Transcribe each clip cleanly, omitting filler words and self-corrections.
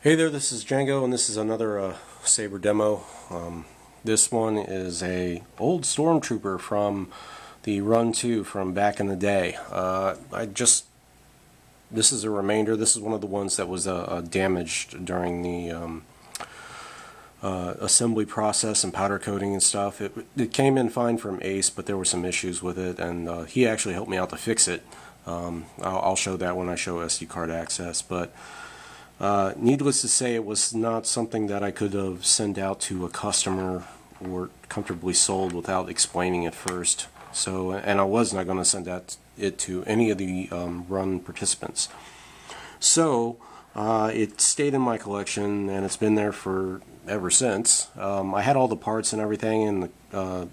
Hey there, this is Django, and this is another Saber demo. This one is a old stormtrooper from the Run 2 from back in the day. This is a remainder. This is one of the ones that was damaged during the assembly process and powder coating and stuff. It came in fine from Ace, but there were some issues with it, and he actually helped me out to fix it. I'll show that when I show SD card access, but needless to say, it was not something that I could have sent out to a customer or comfortably sold without explaining it first. So, and I was not going to send it to any of the run participants. So it stayed in my collection, and it's been there for ever since. I had all the parts and everything in the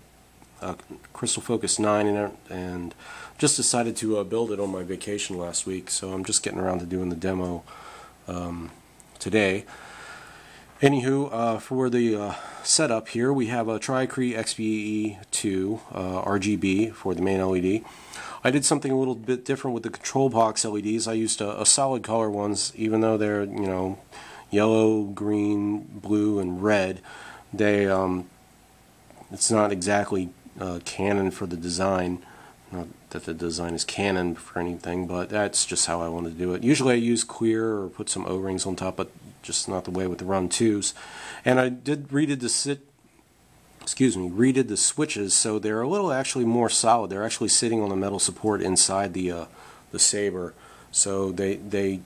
Crystal Focus 9 and just decided to build it on my vacation last week. So I'm just getting around to doing the demo today. Anywho, for the setup here, we have a RGBr Cree XP-E2 RGB for the main LED. I did something a little bit different with the control box LEDs. I used a solid color ones, even though they're, you know, yellow, green, blue, and red. They it's not exactly canon for the design. Not that the design is canon for anything, but that's just how I want to do it. Usually I use clear or put some O-rings on top, but just not the way with the Run 2s. And I redid the switches, so they're a little actually more solid. They're actually sitting on a metal support inside the Saber, so they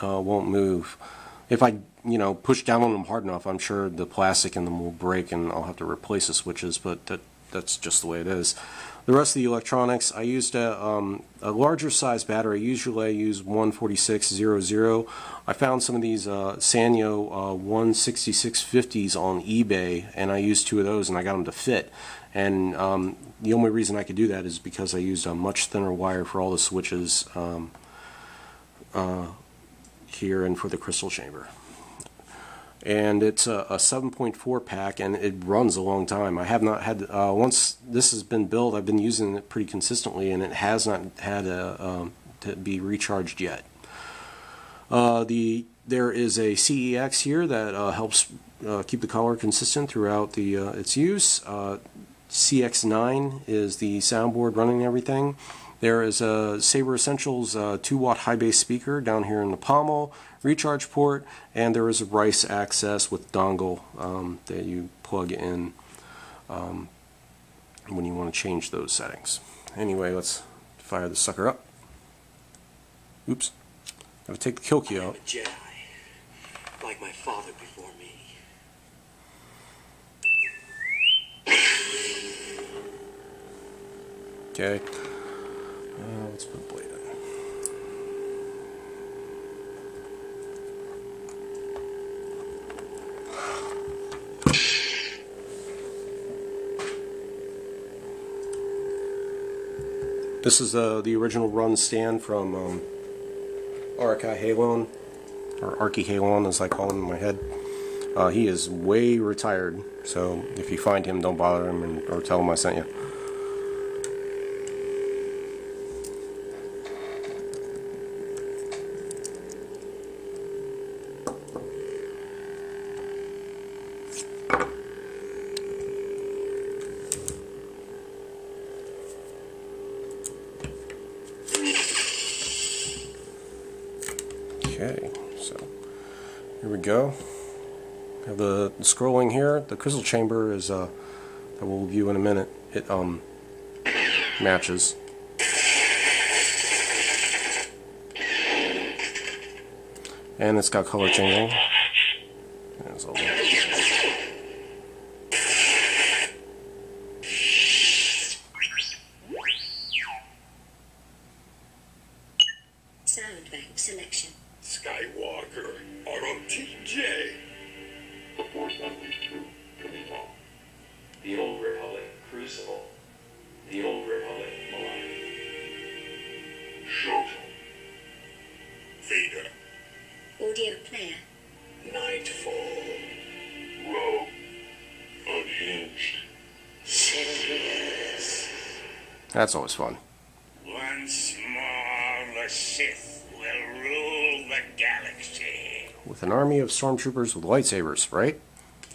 won't move. If I push down on them hard enough, I'm sure the plastic in them will break, and I'll have to replace the switches. But that's just the way it is. The rest of the electronics, I used a larger size battery. Usually I use 14600. I found some of these Sanyo 16650s on eBay, and I used two of those, and I got them to fit. And the only reason I could do that is because I used a much thinner wire for all the switches here and for the crystal chamber. And it's a 7.4 pack, and it runs a long time. I have not had, once this has been built, I've been using it pretty consistently, and it has not had to be recharged yet. There is a CEX here that helps keep the color consistent throughout its use. CX9 is the soundboard running everything. There is a Saber Essentials 2-watt high bass speaker down here in the pommel, recharge port, and there is a Rice access with dongle that you plug in when you want to change those settings. Anyway, let's fire the sucker up. Oops. Gotta take the kill key out. I'm a Jedi, like my father before me. Okay. Let's put the blade in. This is the original Run stand from Arkai Halon, or Arkai Halon as I call him in my head. He is way retired, so if you find him, don't bother him or tell him I sent you. Okay, so here we go. We have the scrolling here. The crystal chamber is that we'll view in a minute. It matches. And it's got color changing. There's all that. Sound bank selection. Skywalker, ROTJ. The Old Republic Crucible. The Old Republic Millennium. Shoto. Vader. Audio player. Nightfall. Rogue. Unhinged. Sinners. That's always fun. Once more, the Sith will rule the galaxy. With with an army of stormtroopers with lightsabers, right?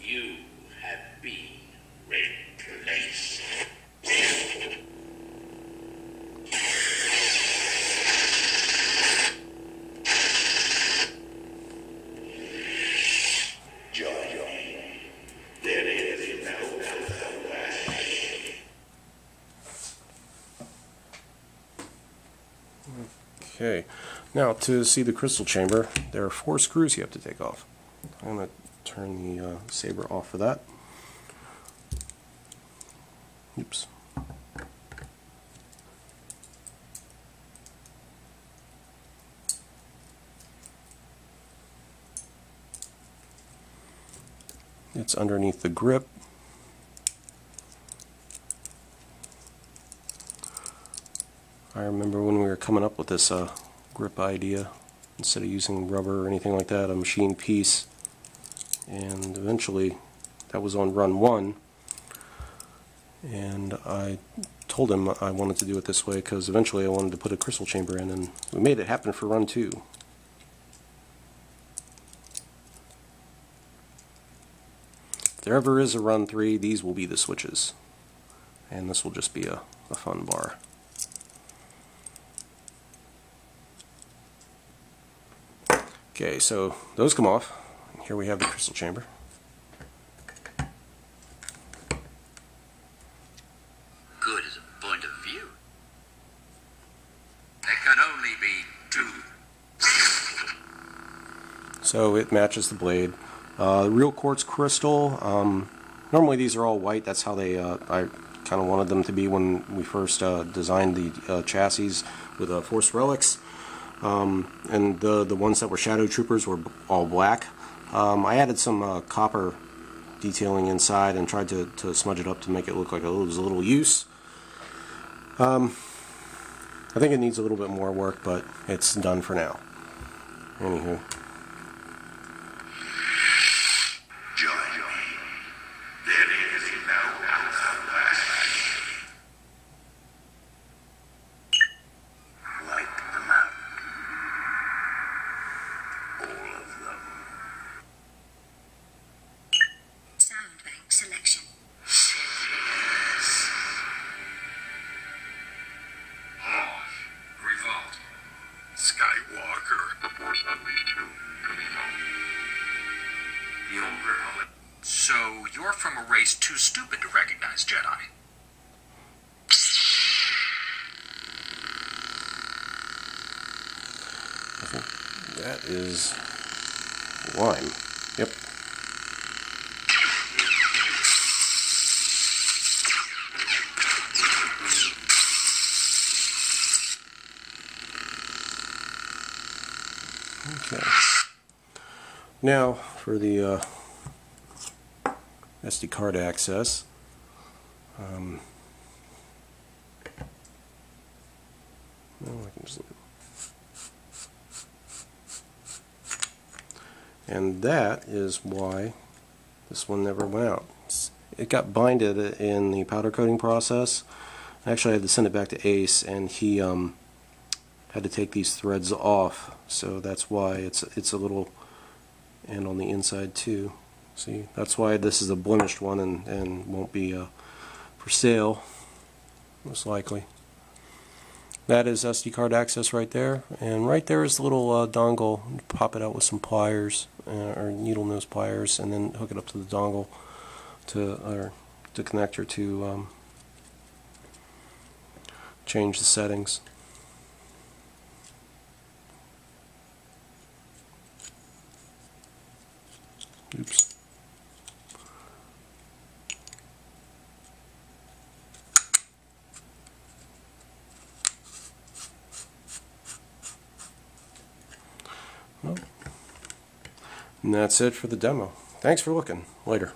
You have been replaced. There is no way. Okay, now to see the crystal chamber, there are 4 screws you have to take off. I'm going to turn the Saber off for that. Oops. It's underneath the grip. I remember when we were coming up with this grip idea, instead of using rubber or anything like that, a machine piece, and eventually that was on run 1, and I told him I wanted to do it this way because eventually I wanted to put a crystal chamber in, and we made it happen for run 2. If there ever is a run 3, these will be the switches, and this will just be a fun bar. Okay, so those come off. Here we have the crystal chamber. Good as a point of view. There can only be 2. So it matches the blade. Real quartz crystal. Normally these are all white. That's how they I kind of wanted them to be when we first designed the chassis with Force Relics. And the ones that were Shadow Troopers were all black. I added some copper detailing inside and tried to smudge it up to make it look like it was a little use. I think it needs a little bit more work, but it's done for now. Anywho. Sound bank selection. Revolt. Skywalker. The Old Republic. So you're from a race too stupid to recognize Jedi. I think that is lime. Yep. Okay. Now for the SD card access. No, I can just. And that is why this one never went out. It got binded in the powder coating process. Actually, I had to send it back to Ace, and he had to take these threads off. So that's why it's a little, and on the inside too. See, that's why this is a blemished one and won't be for sale, most likely. That is SD card access right there, and right there is the little dongle. Pop it out with some pliers or needle nose pliers, and then hook it up to the dongle to connector to change the settings. Oops. Well, and that's it for the demo. Thanks for looking. Later.